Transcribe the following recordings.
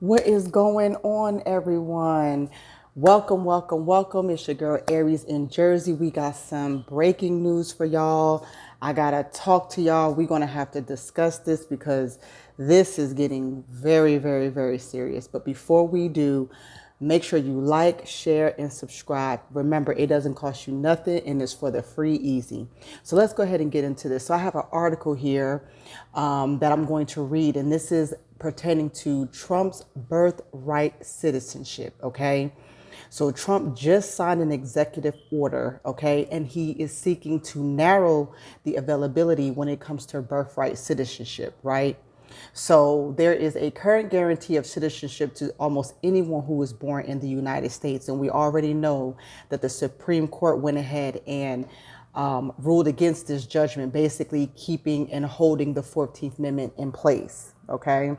What is going on, everyone? Welcome, welcome, welcome. It's your girl Aries in Jersey. We got some breaking news for y'all. I gotta talk to y'all. We're gonna have to discuss this because this is getting very, very, very serious. But before we do, make sure you like, share, and subscribe. Remember, it doesn't cost you nothing and it's for the free easy. So let's go ahead and get into this. So I have an article here that I'm going to read, and this is pertaining to Trump's birthright citizenship, okay? So Trump just signed an executive order, okay, and he is seeking to narrow the availability when it comes to birthright citizenship, right? So there is a current guarantee of citizenship to almost anyone who is born in the United States. And we already know that the Supreme Court went ahead and ruled against this judgment, basically keeping and holding the 14th Amendment in place. Okay.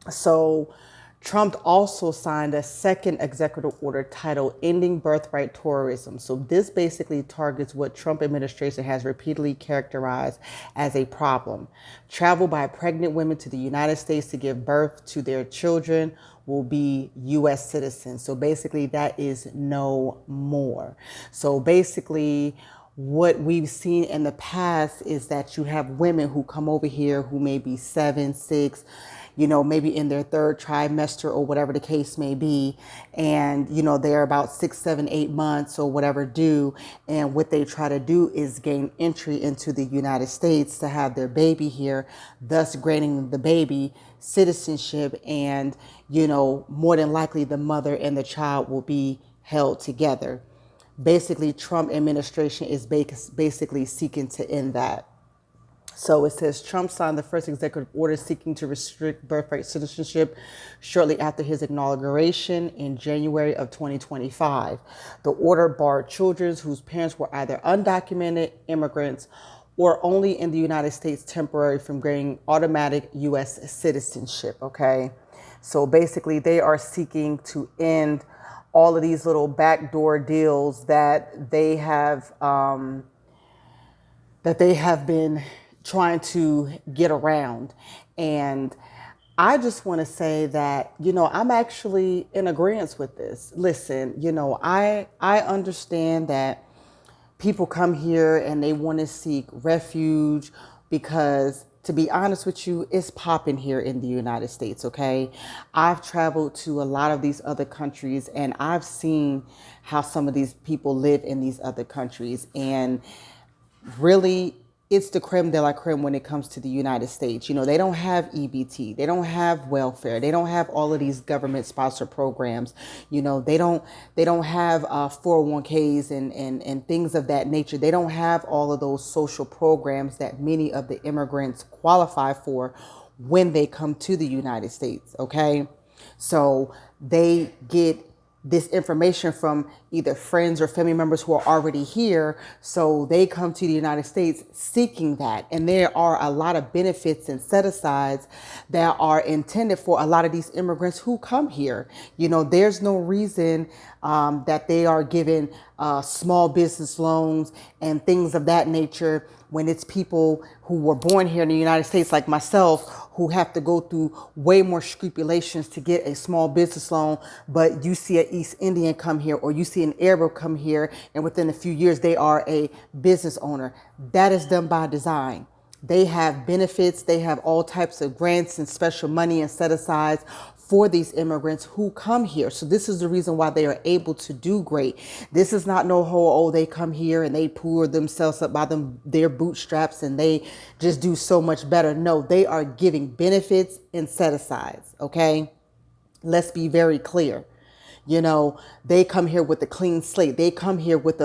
So Trump also signed a second executive order titled Ending Birthright Tourism. So this basically targets what Trump administration has repeatedly characterized as a problem. Travel by pregnant women to the United States to give birth to their children will be U.S. citizens. So basically that is no more. So basically what we've seen in the past is that you have women who come over here who may be 7, 6, maybe in their third trimester or whatever the case may be. And, they're about 6, 7, 8 months or whatever due. And what they try to do is gain entry into the United States to have their baby here, thus granting the baby citizenship. And, more than likely the mother and the child will be held together. Basically, Trump administration is basically seeking to end that. So it says Trump signed the first executive order seeking to restrict birthright citizenship shortly after his inauguration in January of 2025. The order barred children whose parents were either undocumented immigrants or only in the United States temporarily from gaining automatic U.S. citizenship. Okay. So basically they are seeking to end all of these little backdoor deals that they have been trying to get around. And I just want to say that, I'm actually in agreement with this. Listen, I understand that people come here and they want to seek refuge because, to be honest with you, it's popping here in the United States, okay? I've traveled to a lot of these other countries and I've seen how some of these people live in these other countries. And really, it's the creme de la creme when it comes to the United States. They don't have EBT. They don't have welfare. They don't have all of these government sponsored programs. They don't have 401ks and things of that nature. They don't have all of those social programs that many of the immigrants qualify for when they come to the United States. Okay. So they get this information from either friends or family members who are already here. So they come to the United States seeking that. And there are a lot of benefits and set-asides that are intended for a lot of these immigrants who come here. There's no reason that they are given small business loans and things of that nature when it's people who were born here in the United States like myself who have to go through way more scrupulations to get a small business loan. But you see an East Indian come here or you see an Arab come here and within a few years they are a business owner. That is done by design. They have benefits. They have all types of grants and special money and set-asides for these immigrants who come here. So this is the reason why they are able to do great. This is not no whole, they come here and they pour themselves up by their bootstraps and they just do so much better. No, they are giving benefits and set-asides. Okay. Let's be very clear. They come here with a clean slate. They come here with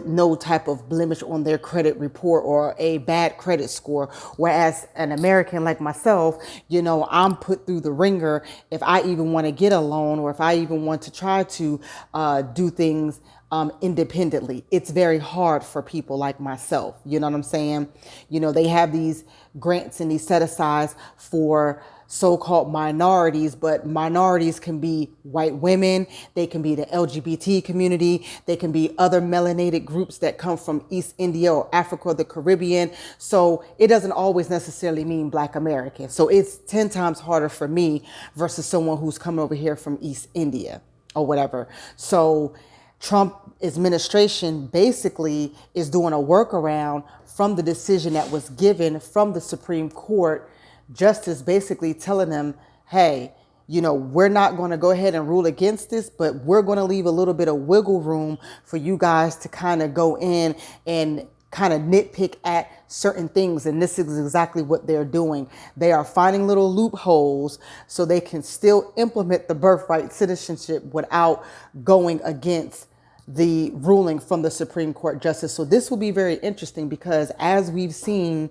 no type of blemish on their credit report or a bad credit score. Whereas an American like myself, I'm put through the ringer if I even want to get a loan or if I even want to try to do things independently. It's very hard for people like myself. You know what I'm saying? They have these grants and these set asides for so-called minorities, but minorities can be white women, they can be the LGBT community, they can be other melanated groups that come from East India or Africa or the Caribbean. So it doesn't always necessarily mean Black American. So it's 10 times harder for me versus someone who's coming over here from East India or whatever. So Trump administration basically is doing a workaround from the decision that was given from the Supreme Court. Justice basically telling them, hey, we're not going to go ahead and rule against this, but we're going to leave a little bit of wiggle room for you guys to kind of go in and kind of nitpick at certain things. And this is exactly what they're doing. They are finding little loopholes so they can still implement the birthright citizenship without going against the ruling from the Supreme Court justice. So this will be very interesting because as we've seen,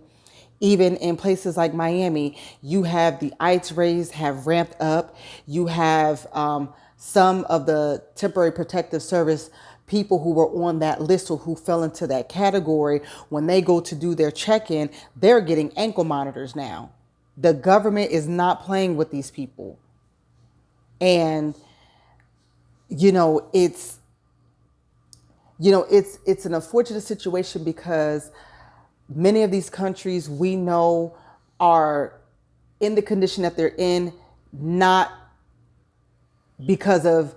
even in places like Miami, you have the ICE raids have ramped up. You have some of the temporary protective service people who were on that list or who fell into that category. When they go to do their check-in, they're getting ankle monitors now. The government is not playing with these people. And, it's an unfortunate situation because many of these countries we know are in the condition that they're in, not because of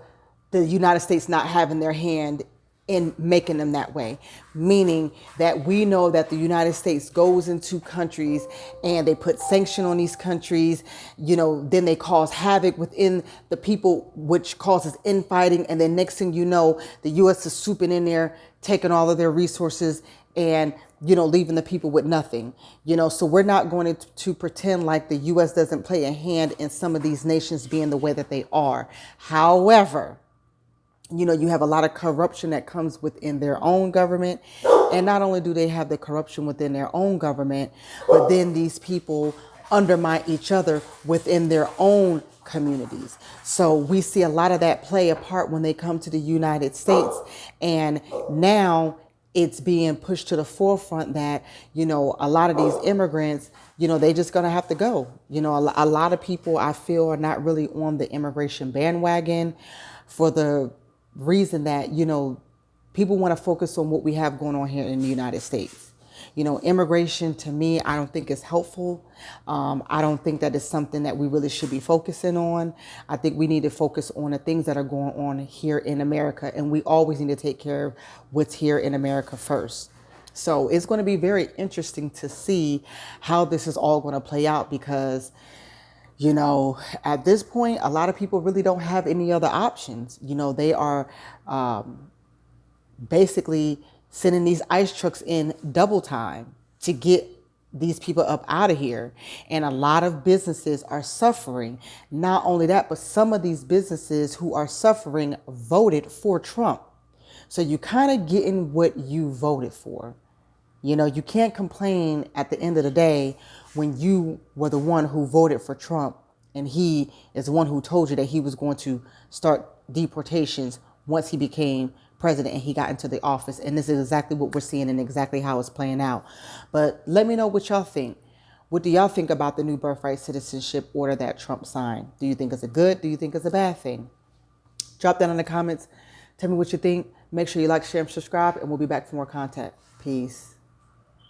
the United States not having their hand in making them that way. Meaning that we know that the United States goes into countries and they put sanction on these countries, then they cause havoc within the people, which causes infighting. And then next thing you know, the U.S. is swooping in there, taking all of their resources and leaving the people with nothing, so we're not going to pretend like the U.S. doesn't play a hand in some of these nations being the way that they are. However, you have a lot of corruption that comes within their own government. And not only do they have the corruption within their own government, but then these people undermine each other within their own communities. So we see a lot of that play a part when they come to the United States. And now it's being pushed to the forefront that, a lot of these immigrants, they just going to have to go. A lot of people I feel are not really on the immigration bandwagon for the reason that, people want to focus on what we have going on here in the United States. Immigration to me, I don't think is helpful. I don't think that is something that we really should be focusing on. I think we need to focus on the things that are going on here in America. And we always need to take care of what's here in America first. So it's going to be very interesting to see how this is all going to play out because, at this point, a lot of people really don't have any other options. They are basically sending these ICE trucks in double time to get these people up out of here. And a lot of businesses are suffering. Not only that, but some of these businesses who are suffering voted for Trump. So you kind of getting what you voted for. You can't complain at the end of the day when you were the one who voted for Trump and he is the one who told you that he was going to start deportations once he became president and he got into the office. And this is exactly what we're seeing and exactly how it's playing out. But let me know what y'all think. What do y'all think about the new birthright citizenship order that Trump signed? Do you think it's a good? Do you think it's a bad thing? Drop that in the comments. Tell me what you think. Make sure you like, share, and subscribe, and we'll be back for more content. Peace.